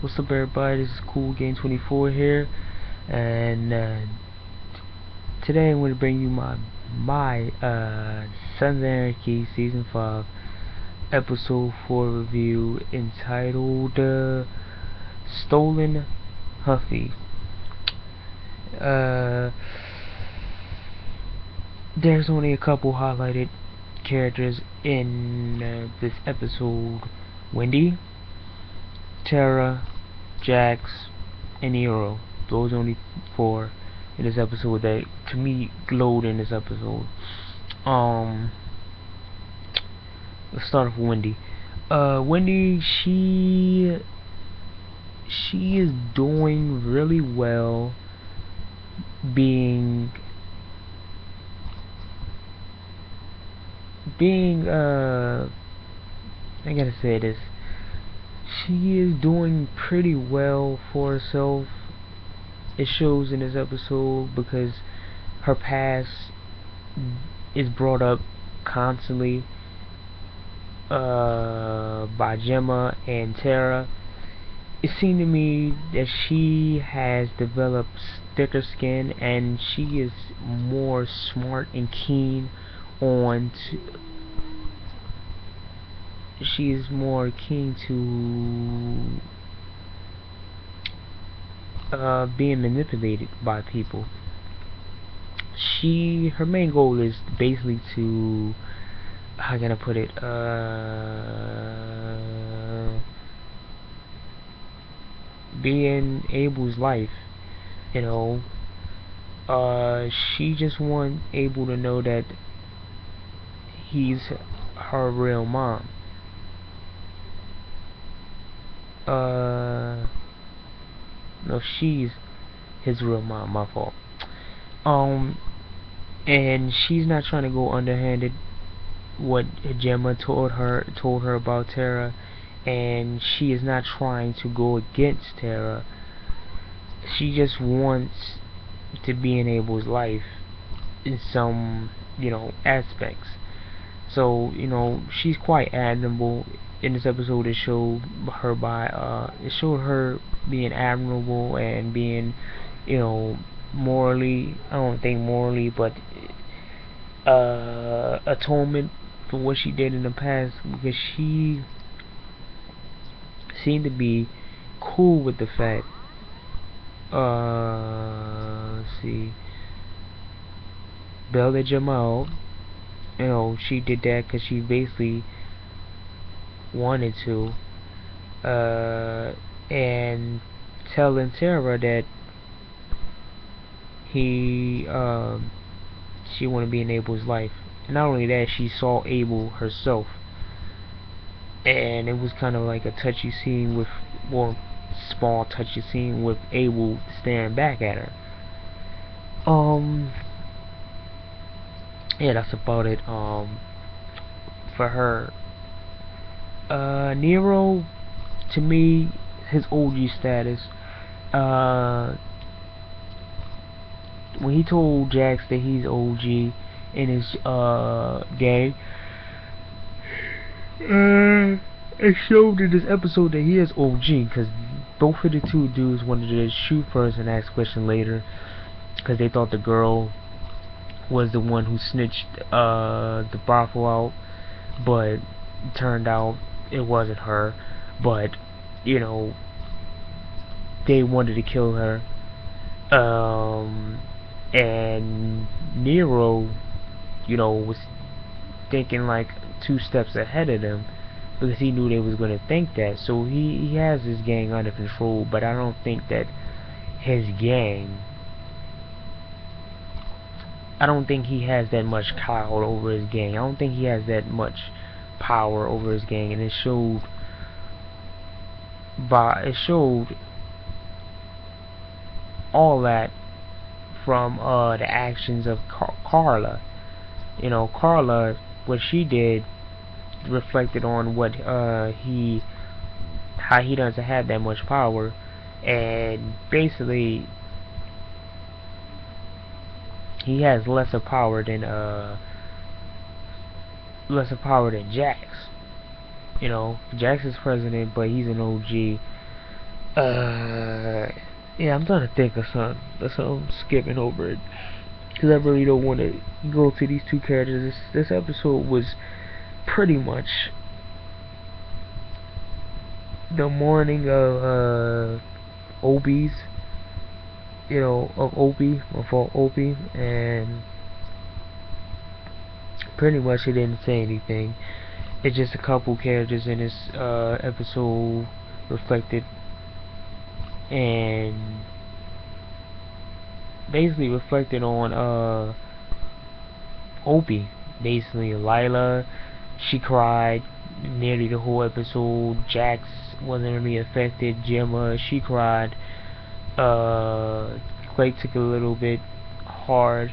What's up, everybody? This is Cool Game 24 here, and today I'm going to bring you my Sons of Anarchy Season 5 Episode 4 review entitled Stolen Huffy. There's only a couple highlighted characters in this episode: Wendy, Tara, Jax, and Nero. Those are only 4 in this episode that to me glowed in this episode. Let's start off with Wendy. Wendy, she is doing really well being I gotta say this. She is doing pretty well for herself. It shows in this episode because her past is brought up constantly by Gemma and Tara. It seemed to me that she has developed thicker skin and she is more smart and keen on she is more keen to being manipulated by people. Her main goal is basically to, how can I put it, be in Abel's life, you know. She just wants Abel to know that he's her real mom. No, she's his real mom, my fault. And she's not trying to go underhanded what Gemma told her about Tara, and she is not trying to go against Tara. She just wants to be in Abel's life in some, aspects. So, she's quite admirable. In this episode, it showed her being admirable and being, morally, I don't think morally, but atonement for what she did in the past, because she seemed to be cool with the fact, let's see, Bella Jamal, she did that because she basically wanted to, and telling Tara that she wanted to be in Abel's life. And not only that, she saw Abel herself, and it was kind of like a touchy scene with, well, small touchy scene with Abel staring back at her. Yeah, that's about it. For her. Nero, to me, his OG status. When he told Jax that he's OG in his gang, it showed in this episode that he is OG, because both of the two dudes wanted to shoot first and ask question later, because they thought the girl was the one who snitched the brothel out, but it turned out it wasn't her. But they wanted to kill her. And Nero, was thinking like 2 steps ahead of them, because he knew they was going to think that. So he has his gang under control, but I don't think that his gang, I don't think he has that much clout over his gang. I don't think he has that much power over his gang, and it showed all that from the actions of Carla. Carla, what she did reflected on what how he doesn't have that much power, and basically he has lesser power than Jax. Jax is president, but he's an OG. Yeah, I'm trying to think of something. That's why I'm skipping over it because I really don't want to go to these two characters. This episode was pretty much the morning of Obi's, of Opie, and pretty much it didn't say anything. It's just a couple characters in this episode reflected, and basically reflected on Opie. Basically, Lila, she cried nearly the whole episode. Jax wasn't really affected. Gemma, she cried. Clay took a little bit hard.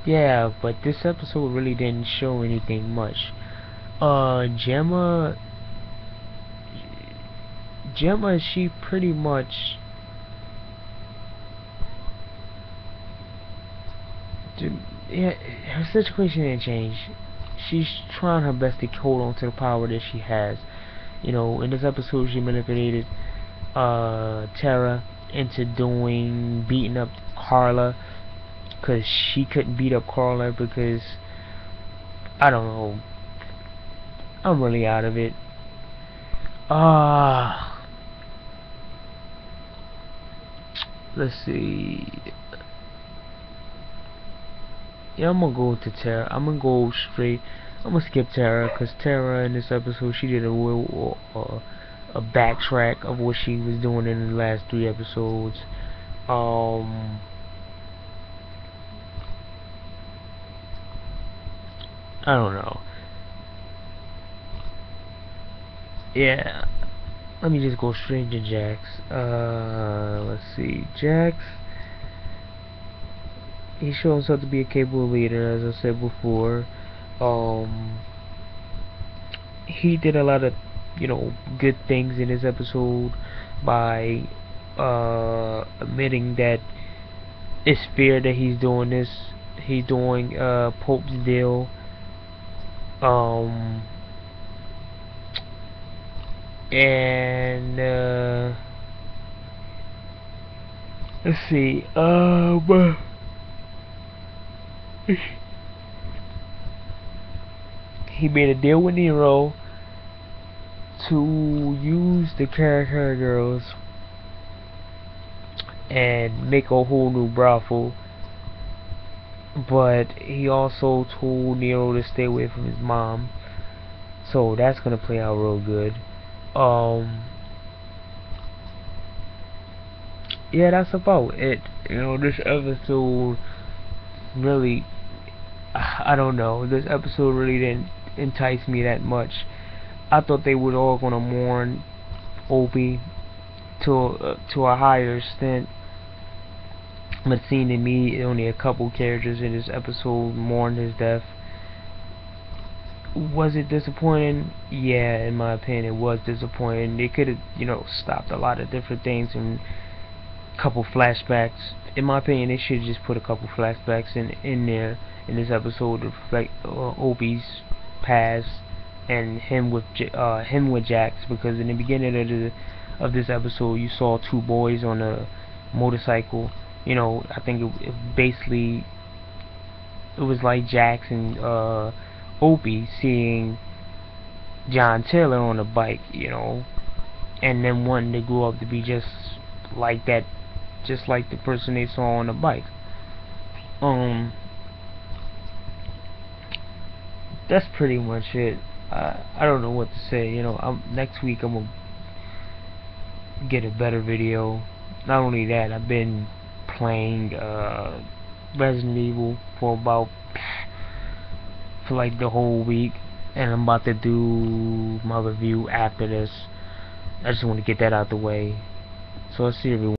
Yeah, but this episode really didn't show anything much. Gemma, she pretty much, yeah, her situation didn't change. She's trying her best to hold on to the power that she has. In this episode, she manipulated Tara into beating up Carla, because she couldn't beat up Carla because, I don't know, I'm really out of it. Let's see. Yeah, I'm gonna go to Tara. I'm gonna go straight. I'm gonna skip Tara because Tara in this episode she did a backtrack of what she was doing in the last 3 episodes. I don't know. Yeah, let me just go straight to Jax. Let's see, Jax. He showed himself to be a capable leader, as I said before. He did a lot of, good things in this episode by admitting that it's fair that he's doing this. He's doing Pope's deal. And let's see. He made a deal with Nero to use the character girls and make a whole new brothel, but he also told Nero to stay away from his mom, so that's gonna play out real good. Yeah, that's about it. This episode really, I don't know, this episode really didn't entice me that much. I thought they were all gonna mourn Opie to a higher extent, but seeing to me only a couple characters in this episode mourned his death. Was it disappointing? Yeah, in my opinion, it was disappointing. They could have, stopped a lot of different things and couple flashbacks. In my opinion, they should just put a couple flashbacks in there in this episode to reflect Opie's past and him with Jax, because in the beginning of this episode you saw 2 boys on a motorcycle. I think it was like Jax and Opie seeing John Taylor on a bike, and then one they grew up to be just like that, just like the person they saw on the bike. That's pretty much it. I don't know what to say. Next week I'm gonna get a better video. Not only that, I've been playing Resident Evil for like the whole week, and I'm about to do my review after this. I just want to get that out the way. So let's see everyone.